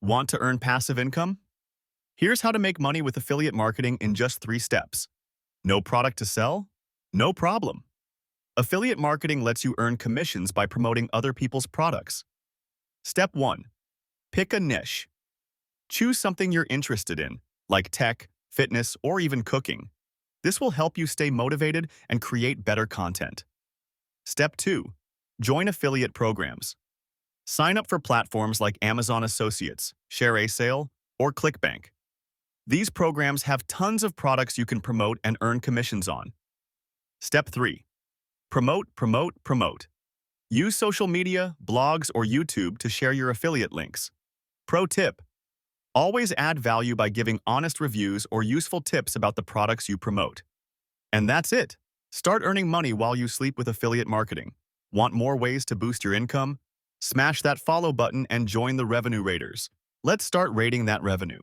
Want to earn passive income? Here's how to make money with affiliate marketing in just 3 steps. No product to sell? No problem. Affiliate marketing lets you earn commissions by promoting other people's products. Step 1. Pick a niche. Choose something you're interested in, like tech, fitness, or even cooking. This will help you stay motivated and create better content. Step 2. Join affiliate programs. Sign up for platforms like Amazon Associates, ShareASale, or ClickBank. These programs have tons of products you can promote and earn commissions on. Step 3. Promote, promote, promote. Use social media, blogs, or YouTube to share your affiliate links. Pro tip: always add value by giving honest reviews or useful tips about the products you promote. And that's it. Start earning money while you sleep with affiliate marketing. Want more ways to boost your income? Smash that follow button and join the Revenue Raiders. Let's start raiding that revenue.